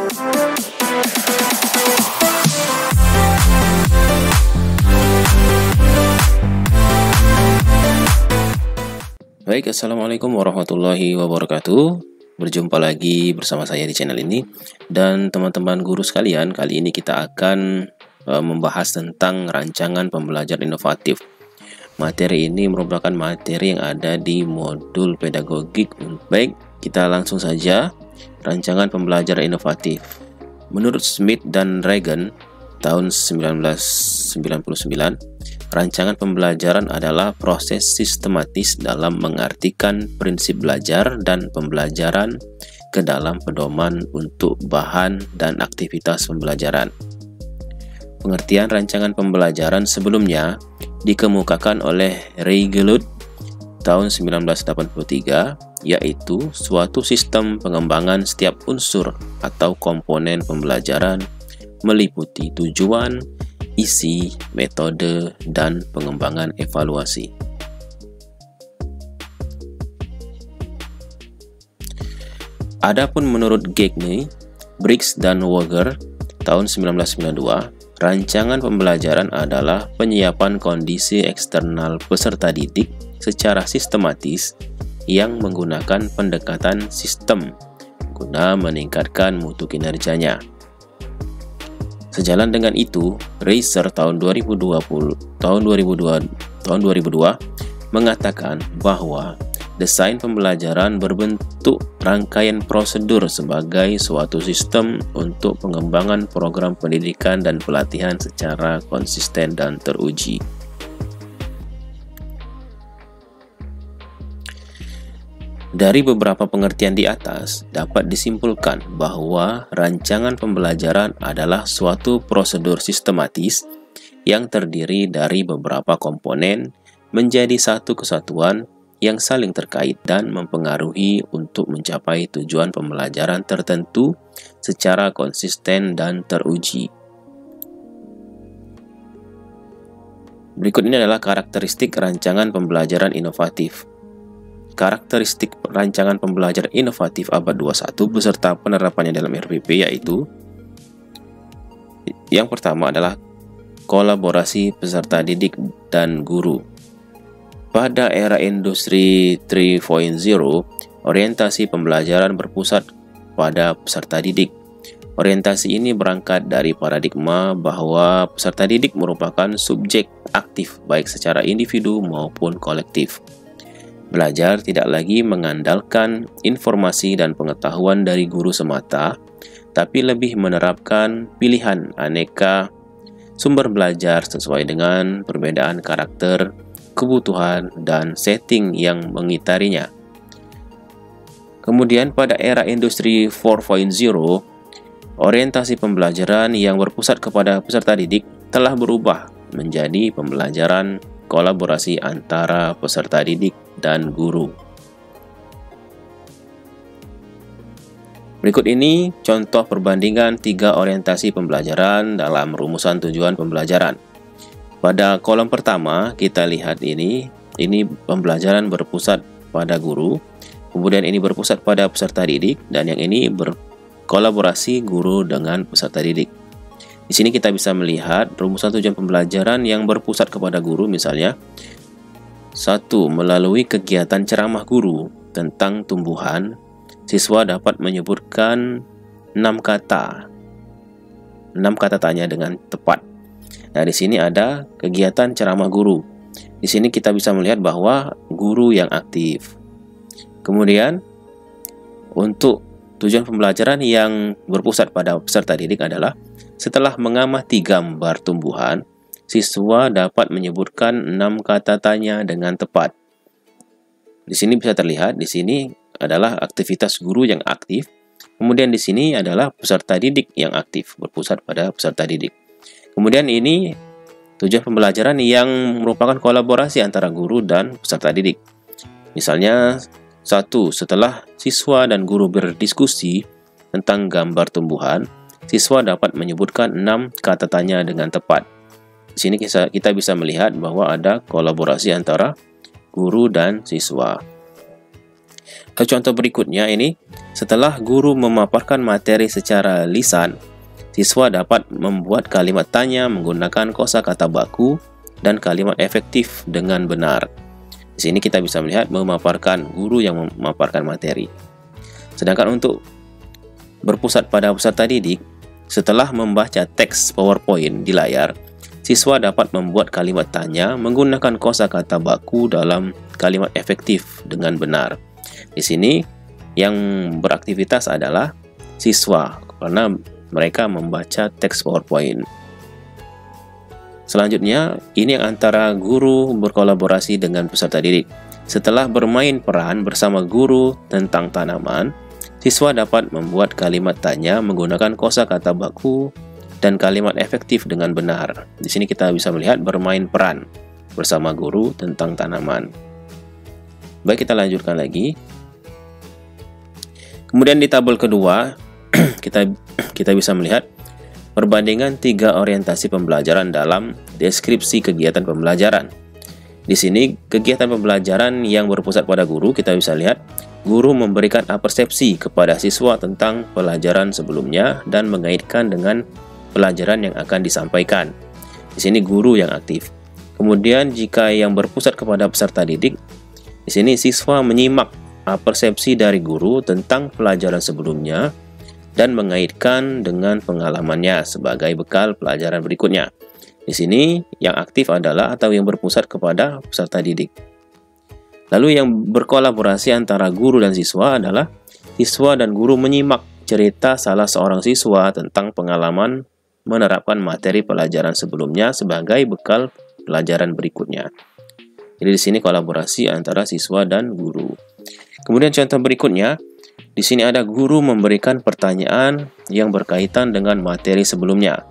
Baik, Assalamualaikum warahmatullahi wabarakatuh. Berjumpa lagi bersama saya di channel ini. Dan teman-teman guru sekalian, kali ini kita akan membahas tentang rancangan pembelajaran inovatif. Materi ini merupakan materi yang ada di modul pedagogik. Baik, kita langsung saja. Rancangan pembelajaran inovatif. Menurut Smith dan Regan tahun 1999, rancangan pembelajaran adalah proses sistematis dalam mengartikan prinsip belajar dan pembelajaran ke dalam pedoman untuk bahan dan aktivitas pembelajaran. Pengertian rancangan pembelajaran sebelumnya dikemukakan oleh Ray Gelutt tahun 1983, yaitu suatu sistem pengembangan setiap unsur atau komponen pembelajaran meliputi tujuan, isi, metode, dan pengembangan evaluasi. Adapun menurut Gagne, Briggs, dan Wager tahun 1992, rancangan pembelajaran adalah penyiapan kondisi eksternal peserta didik secara sistematis yang menggunakan pendekatan sistem guna meningkatkan mutu kinerjanya. Sejalan dengan itu, Reiser tahun 2002 mengatakan bahwa desain pembelajaran berbentuk rangkaian prosedur sebagai suatu sistem untuk pengembangan program pendidikan dan pelatihan secara konsisten dan teruji. Dari beberapa pengertian di atas, dapat disimpulkan bahwa rancangan pembelajaran adalah suatu prosedur sistematis yang terdiri dari beberapa komponen menjadi satu kesatuan yang saling terkait dan mempengaruhi untuk mencapai tujuan pembelajaran tertentu secara konsisten dan teruji. Berikut ini adalah karakteristik rancangan pembelajaran inovatif. Karakteristik rancangan pembelajaran inovatif abad 21 beserta penerapannya dalam RPP yaitu: yang pertama adalah kolaborasi peserta didik dan guru. Pada era industri 3.0, orientasi pembelajaran berpusat pada peserta didik. Orientasi ini berangkat dari paradigma bahwa peserta didik merupakan subjek aktif baik secara individu maupun kolektif. Belajar tidak lagi mengandalkan informasi dan pengetahuan dari guru semata, tapi lebih menerapkan pilihan aneka sumber belajar sesuai dengan perbedaan karakter, kebutuhan, dan setting yang mengitarinya. Kemudian pada era industri 4.0, orientasi pembelajaran yang berpusat kepada peserta didik telah berubah menjadi pembelajaran kolaborasi antara peserta didik dan guru. Berikut ini contoh perbandingan 3 orientasi pembelajaran dalam rumusan tujuan pembelajaran. Pada kolom pertama kita lihat ini pembelajaran berpusat pada guru, kemudian ini berpusat pada peserta didik, dan yang ini berkolaborasi guru dengan peserta didik. Di sini kita bisa melihat rumusan tujuan pembelajaran yang berpusat kepada guru, misalnya 1. Melalui kegiatan ceramah guru tentang tumbuhan, siswa dapat menyebutkan 6 kata tanya dengan tepat. Nah, di sini ada kegiatan ceramah guru. Di sini kita bisa melihat bahwa guru yang aktif. Kemudian untuk tujuan pembelajaran yang berpusat pada peserta didik adalah setelah mengamati gambar tumbuhan, siswa dapat menyebutkan 6 kata tanya dengan tepat. Di sini bisa terlihat, di sini adalah aktivitas guru yang aktif. Kemudian di sini adalah peserta didik yang aktif, berpusat pada peserta didik. Kemudian ini tujuan pembelajaran yang merupakan kolaborasi antara guru dan peserta didik. Misalnya 1. Setelah siswa dan guru berdiskusi tentang gambar tumbuhan, siswa dapat menyebutkan 6 kata tanya dengan tepat. Di sini kita bisa melihat bahwa ada kolaborasi antara guru dan siswa. Contoh berikutnya ini, setelah guru memaparkan materi secara lisan, siswa dapat membuat kalimat tanya menggunakan kosakata baku dan kalimat efektif dengan benar. Di sini kita bisa melihat memaparkan, guru yang memaparkan materi. Sedangkan untuk berpusat pada peserta didik, setelah membaca teks PowerPoint di layar, siswa dapat membuat kalimat tanya menggunakan kosakata baku dalam kalimat efektif dengan benar. Di sini yang beraktivitas adalah siswa karena mereka membaca teks PowerPoint. Selanjutnya, ini yang antara guru berkolaborasi dengan peserta didik. Setelah bermain peran bersama guru tentang tanaman, siswa dapat membuat kalimat tanya menggunakan kosakata baku dan kalimat efektif dengan benar. Di sini kita bisa melihat bermain peran bersama guru tentang tanaman. Baik, kita lanjutkan lagi. Kemudian di tabel kedua, kita bisa melihat perbandingan 3 orientasi pembelajaran dalam deskripsi kegiatan pembelajaran. Di sini, kegiatan pembelajaran yang berpusat pada guru, kita bisa lihat guru memberikan persepsi kepada siswa tentang pelajaran sebelumnya dan mengaitkan dengan pelajaran yang akan disampaikan. Di sini guru yang aktif. Kemudian jika yang berpusat kepada peserta didik, di sini siswa menyimak persepsi dari guru tentang pelajaran sebelumnya dan mengaitkan dengan pengalamannya sebagai bekal pelajaran berikutnya. Di sini yang aktif adalah atau yang berpusat kepada peserta didik. Lalu yang berkolaborasi antara guru dan siswa adalah siswa dan guru menyimak cerita salah seorang siswa tentang pengalaman menerapkan materi pelajaran sebelumnya sebagai bekal pelajaran berikutnya. Jadi di sini kolaborasi antara siswa dan guru. Kemudian contoh berikutnya, di sini ada guru memberikan pertanyaan yang berkaitan dengan materi sebelumnya.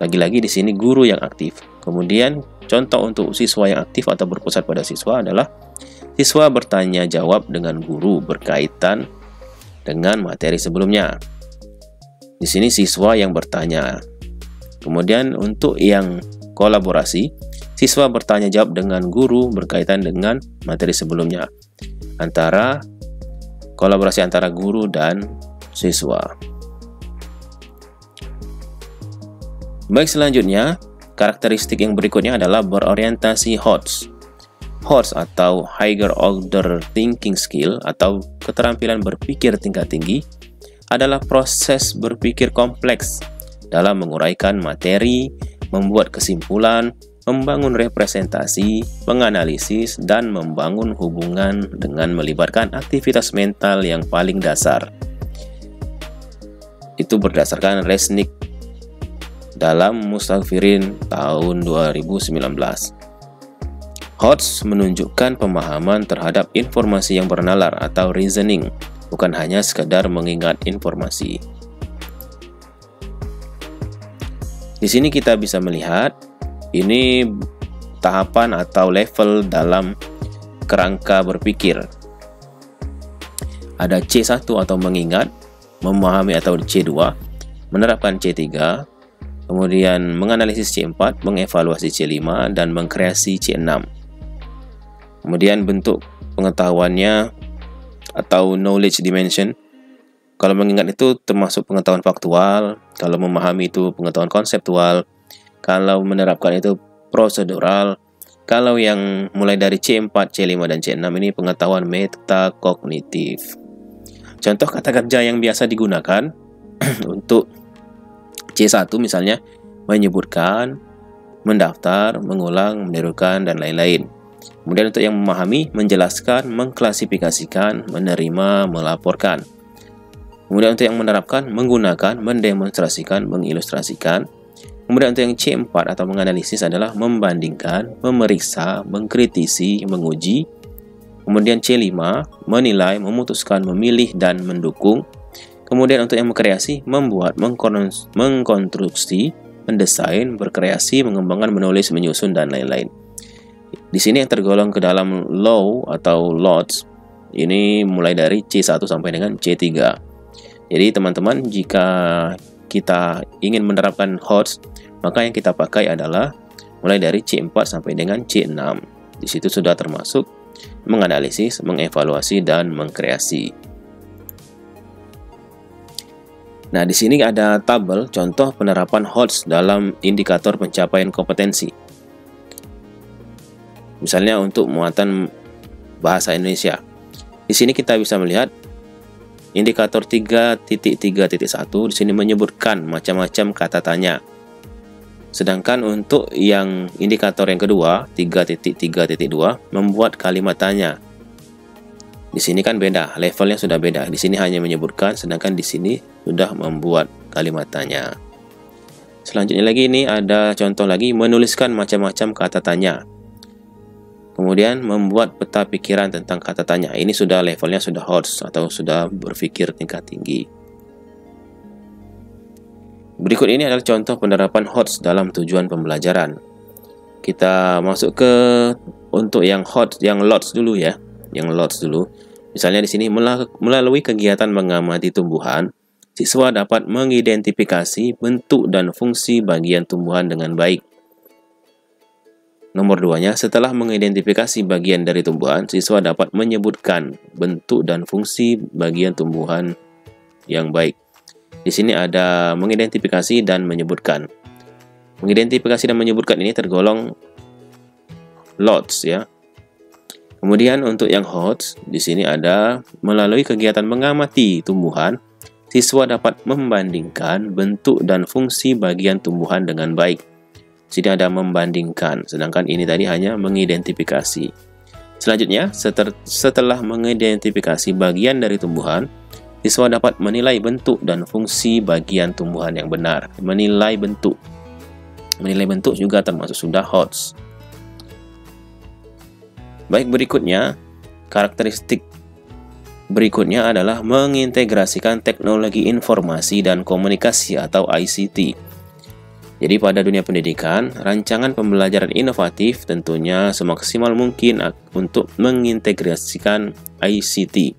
Lagi-lagi di sini guru yang aktif. Kemudian contoh untuk siswa yang aktif atau berpusat pada siswa adalah siswa bertanya jawab dengan guru berkaitan dengan materi sebelumnya. Di sini siswa yang bertanya. Kemudian untuk yang kolaborasi, siswa bertanya jawab dengan guru berkaitan dengan materi sebelumnya. Kolaborasi antara guru dan siswa. Baik, selanjutnya, karakteristik yang berikutnya adalah berorientasi HOTS. HOTS atau Higher Order Thinking Skill atau keterampilan berpikir tingkat tinggi adalah proses berpikir kompleks dalam menguraikan materi, membuat kesimpulan, membangun representasi, menganalisis, dan membangun hubungan dengan melibatkan aktivitas mental yang paling dasar. Itu berdasarkan Resnick dalam Mustaghfirin tahun 2019. HOTS menunjukkan pemahaman terhadap informasi yang bernalar atau reasoning, bukan hanya sekedar mengingat informasi. Di sini kita bisa melihat ini tahapan atau level dalam kerangka berpikir. Ada C1 atau mengingat, memahami atau C2, menerapkan C3, kemudian menganalisis C4, mengevaluasi C5, dan mengkreasi C6. Kemudian bentuk pengetahuannya atau knowledge dimension. Kalau mengingat itu termasuk pengetahuan faktual, kalau memahami itu pengetahuan konseptual, kalau menerapkan itu prosedural, kalau yang mulai dari C4, C5, dan C6 ini pengetahuan metakognitif. Contoh kata kerja yang biasa digunakan untuk C1 misalnya menyebutkan, mendaftar, mengulang, menirukan, dan lain-lain. Kemudian untuk yang memahami, menjelaskan, mengklasifikasikan, menerima, melaporkan. Kemudian untuk yang menerapkan, menggunakan, mendemonstrasikan, mengilustrasikan. Kemudian untuk yang C4 atau menganalisis adalah membandingkan, memeriksa, mengkritisi, menguji. Kemudian C5, menilai, memutuskan, memilih, dan mendukung. Kemudian untuk yang mengkreasi, membuat, mengkonstruksi, mendesain, berkreasi, mengembangkan, menulis, menyusun, dan lain-lain. Di sini yang tergolong ke dalam law atau lots, ini mulai dari C1 sampai dengan C3. Jadi teman-teman, jika kita ingin menerapkan HOTS, maka yang kita pakai adalah mulai dari C4 sampai dengan C6. Di situ sudah termasuk menganalisis, mengevaluasi, dan mengkreasi. Nah, di sini ada tabel contoh penerapan HOTS dalam indikator pencapaian kompetensi. Misalnya untuk muatan bahasa Indonesia. Di sini kita bisa melihat indikator 3.3.1 di sini menyebutkan macam-macam kata tanya. Sedangkan untuk yang indikator yang kedua, 3.3.2 membuat kalimat tanya. Di sini kan beda, levelnya sudah beda. Di sini hanya menyebutkan, sedangkan di sini sudah membuat kalimat tanya. Selanjutnya lagi ini ada contoh lagi menuliskan macam-macam kata tanya. Kemudian membuat peta pikiran tentang kata tanya. Ini sudah levelnya sudah HOTS atau sudah berpikir tingkat tinggi. Berikut ini adalah contoh penerapan HOTS dalam tujuan pembelajaran. Kita masuk ke untuk yang HOTS, yang LOTS dulu ya. Yang LOTS dulu. Misalnya di sini melalui kegiatan mengamati tumbuhan, siswa dapat mengidentifikasi bentuk dan fungsi bagian tumbuhan dengan baik. Nomor 2-nya, setelah mengidentifikasi bagian dari tumbuhan, siswa dapat menyebutkan bentuk dan fungsi bagian tumbuhan yang baik. Di sini ada mengidentifikasi dan menyebutkan. Mengidentifikasi dan menyebutkan ini tergolong LOTS ya. Kemudian untuk yang HOTS, di sini ada melalui kegiatan mengamati tumbuhan, siswa dapat membandingkan bentuk dan fungsi bagian tumbuhan dengan baik. Di sini ada membandingkan, sedangkan ini tadi hanya mengidentifikasi. Selanjutnya, setelah mengidentifikasi bagian dari tumbuhan, siswa dapat menilai bentuk dan fungsi bagian tumbuhan yang benar. Menilai bentuk juga termasuk sudah HOTS. Baik, berikutnya, karakteristik berikutnya adalah mengintegrasikan teknologi informasi dan komunikasi atau ICT. Jadi pada dunia pendidikan, rancangan pembelajaran inovatif tentunya semaksimal mungkin untuk mengintegrasikan ICT.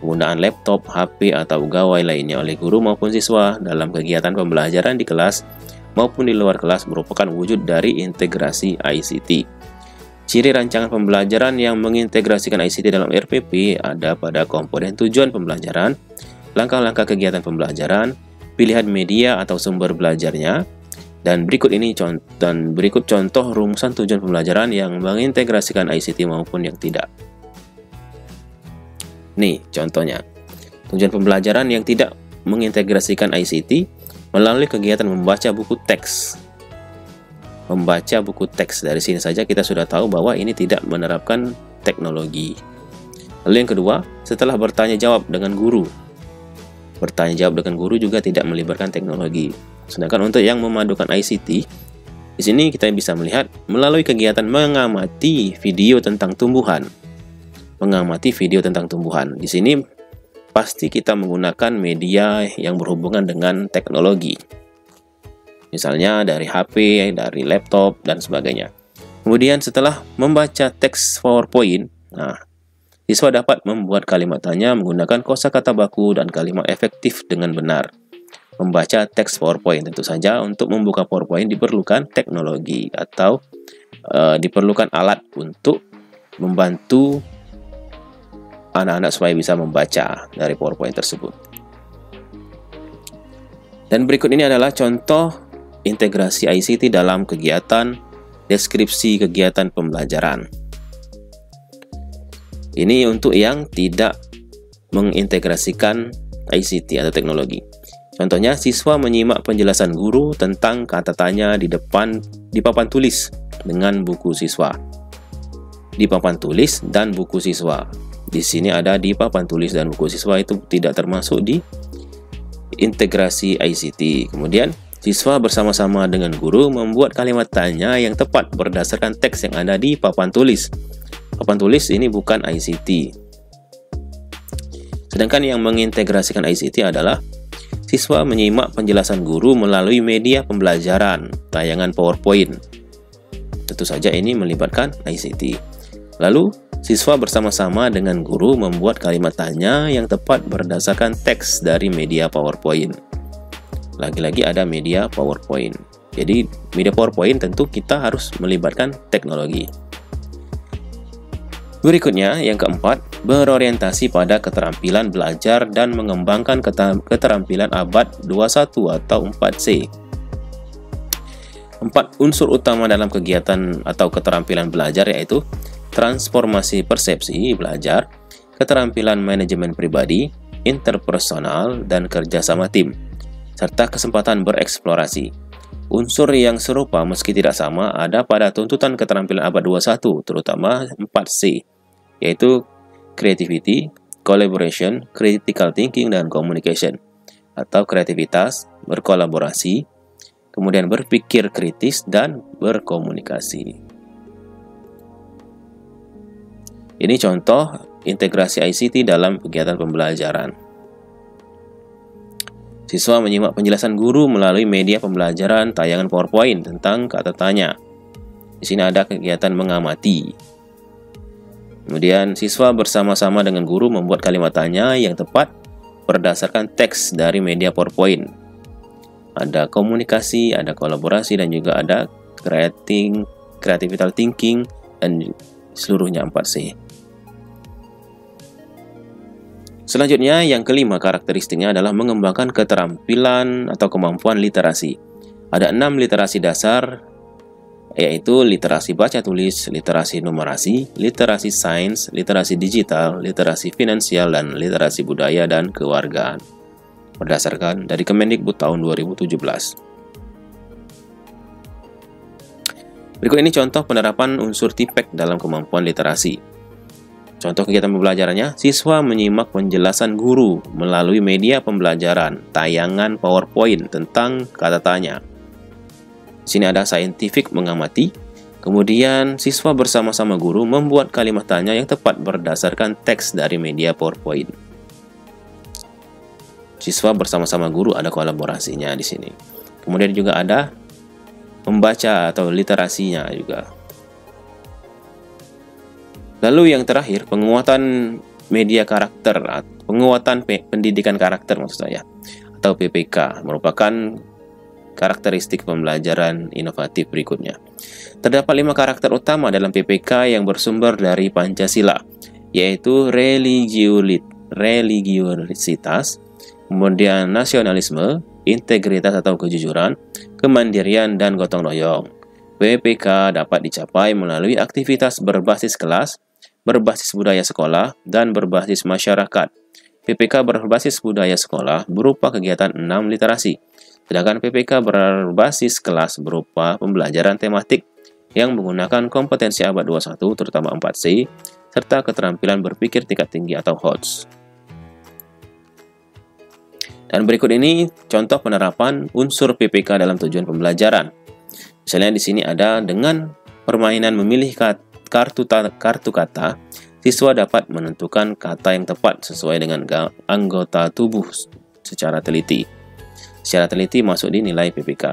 Penggunaan laptop, HP, atau gawai lainnya oleh guru maupun siswa dalam kegiatan pembelajaran di kelas maupun di luar kelas merupakan wujud dari integrasi ICT. Ciri rancangan pembelajaran yang mengintegrasikan ICT dalam RPP ada pada komponen tujuan pembelajaran, langkah-langkah kegiatan pembelajaran, pilihan media atau sumber belajarnya, dan berikut contoh rumusan tujuan pembelajaran yang mengintegrasikan ICT maupun yang tidak. Nih contohnya, tujuan pembelajaran yang tidak mengintegrasikan ICT melalui kegiatan membaca buku teks. Membaca buku teks, dari sini saja kita sudah tahu bahwa ini tidak menerapkan teknologi. Lalu yang kedua, setelah bertanya jawab dengan guru. Bertanya jawab dengan guru juga tidak melibatkan teknologi. Sedangkan untuk yang memadukan ICT, di sini kita bisa melihat melalui kegiatan mengamati video tentang tumbuhan. Mengamati video tentang tumbuhan. Di sini pasti kita menggunakan media yang berhubungan dengan teknologi. Misalnya dari HP, dari laptop, dan sebagainya. Kemudian setelah membaca teks PowerPoint, siswa dapat membuat kalimat tanya menggunakan kosakata baku dan kalimat efektif dengan benar. Membaca teks PowerPoint, tentu saja untuk membuka PowerPoint diperlukan teknologi atau diperlukan alat untuk membantu anak-anak supaya bisa membaca dari PowerPoint tersebut. Dan berikut ini adalah contoh integrasi ICT dalam kegiatan deskripsi kegiatan pembelajaran. Ini untuk yang tidak mengintegrasikan ICT atau teknologi. Contohnya, siswa menyimak penjelasan guru tentang kata tanya di papan tulis dengan buku siswa. Di papan tulis dan buku siswa. Di sini ada di papan tulis dan buku siswa, itu tidak termasuk di integrasi ICT. Kemudian siswa bersama-sama dengan guru membuat kalimat tanya yang tepat berdasarkan teks yang ada di papan tulis. Papan tulis ini bukan ICT. Sedangkan yang mengintegrasikan ICT adalah siswa menyimak penjelasan guru melalui media pembelajaran, tayangan PowerPoint. Tentu saja ini melibatkan ICT. Lalu, siswa bersama-sama dengan guru membuat kalimat tanya yang tepat berdasarkan teks dari media PowerPoint. Lagi-lagi ada media PowerPoint. Jadi media PowerPoint tentu kita harus melibatkan teknologi. Berikutnya, yang keempat, berorientasi pada keterampilan belajar dan mengembangkan keterampilan abad 21 atau 4C. 4 unsur utama dalam kegiatan atau keterampilan belajar yaitu transformasi persepsi belajar, keterampilan manajemen pribadi, interpersonal, dan kerjasama tim, serta kesempatan bereksplorasi. Unsur yang serupa meski tidak sama ada pada tuntutan keterampilan abad 21, terutama 4C, yaitu creativity, collaboration, critical thinking, dan communication, atau kreativitas, berkolaborasi, kemudian berpikir kritis, dan berkomunikasi. Ini contoh integrasi ICT dalam kegiatan pembelajaran. Siswa menyimak penjelasan guru melalui media pembelajaran tayangan PowerPoint tentang kata tanya. Di sini ada kegiatan mengamati. Kemudian siswa bersama-sama dengan guru membuat kalimat tanya yang tepat berdasarkan teks dari media PowerPoint. Ada komunikasi, ada kolaborasi, dan juga ada critical thinking, dan seluruhnya 4C. Selanjutnya, yang kelima karakteristiknya adalah mengembangkan keterampilan atau kemampuan literasi. Ada 6 literasi dasar, yaitu literasi baca tulis, literasi numerasi, literasi sains, literasi digital, literasi finansial, dan literasi budaya dan kewargaan, berdasarkan dari Kemendikbud tahun 2017. Berikut ini contoh penerapan unsur TIPEK dalam kemampuan literasi. Contoh kegiatan pembelajarannya, siswa menyimak penjelasan guru melalui media pembelajaran tayangan PowerPoint tentang kata tanya. Di sini ada scientific mengamati, kemudian siswa bersama-sama guru membuat kalimat tanya yang tepat berdasarkan teks dari media PowerPoint. Siswa bersama-sama guru ada kolaborasinya di sini. Kemudian juga ada membaca atau literasinya juga. Lalu yang terakhir, penguatan media karakter, penguatan pendidikan karakter maksud saya, atau PPK, merupakan karakteristik pembelajaran inovatif berikutnya. Terdapat 5 karakter utama dalam PPK yang bersumber dari Pancasila, yaitu religiositas, kemudian nasionalisme, integritas atau kejujuran, kemandirian, dan gotong royong. PPK dapat dicapai melalui aktivitas berbasis kelas, berbasis budaya sekolah, dan berbasis masyarakat. PPK berbasis budaya sekolah berupa kegiatan 6 literasi, sedangkan PPK berbasis kelas berupa pembelajaran tematik yang menggunakan kompetensi abad 21 terutama 4C, serta keterampilan berpikir tingkat tinggi atau HOTS. Dan berikut ini contoh penerapan unsur PPK dalam tujuan pembelajaran. Misalnya di sini ada dengan permainan memilih kartu kata, siswa dapat menentukan kata yang tepat sesuai dengan anggota tubuh secara teliti. Secara teliti masuk di nilai PPK.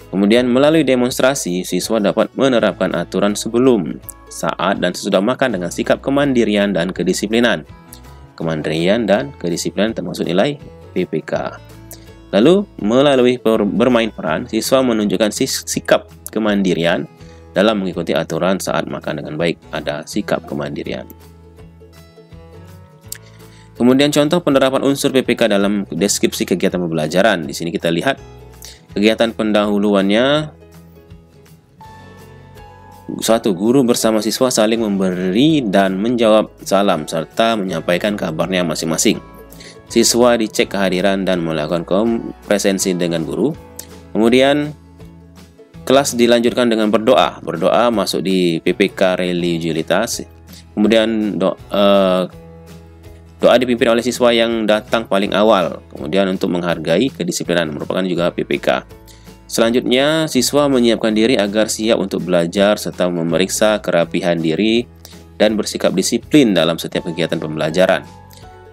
Kemudian melalui demonstrasi, siswa dapat menerapkan aturan sebelum, saat, dan sesudah makan dengan sikap kemandirian dan kedisiplinan. Kemandirian dan kedisiplinan termasuk nilai PPK. Lalu, melalui bermain peran, siswa menunjukkan sikap kemandirian dalam mengikuti aturan saat makan dengan baik. Ada sikap kemandirian. Kemudian contoh penerapan unsur PPK dalam deskripsi kegiatan pembelajaran. Di sini kita lihat kegiatan pendahuluannya. Suatu guru bersama siswa saling memberi dan menjawab salam serta menyampaikan kabarnya masing-masing. Siswa dicek kehadiran dan melakukan presensi dengan guru. Kemudian kelas dilanjutkan dengan berdoa. Berdoa masuk di PPK religiositas. Kemudian doa dipimpin oleh siswa yang datang paling awal. Kemudian untuk menghargai kedisiplinan merupakan juga PPK. Selanjutnya, siswa menyiapkan diri agar siap untuk belajar serta memeriksa kerapihan diri dan bersikap disiplin dalam setiap kegiatan pembelajaran.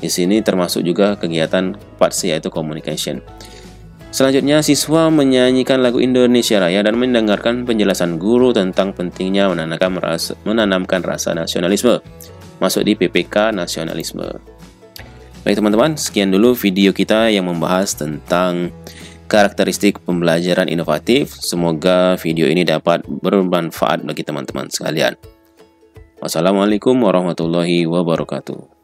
Di sini termasuk juga kegiatan 4C yaitu communication. Selanjutnya, siswa menyanyikan lagu Indonesia Raya dan mendengarkan penjelasan guru tentang pentingnya menanamkan rasa nasionalisme. Masuk di PPK nasionalisme. Baik teman-teman, sekian dulu video kita yang membahas tentang karakteristik pembelajaran inovatif. Semoga video ini dapat bermanfaat bagi teman-teman sekalian. Wassalamualaikum warahmatullahi wabarakatuh.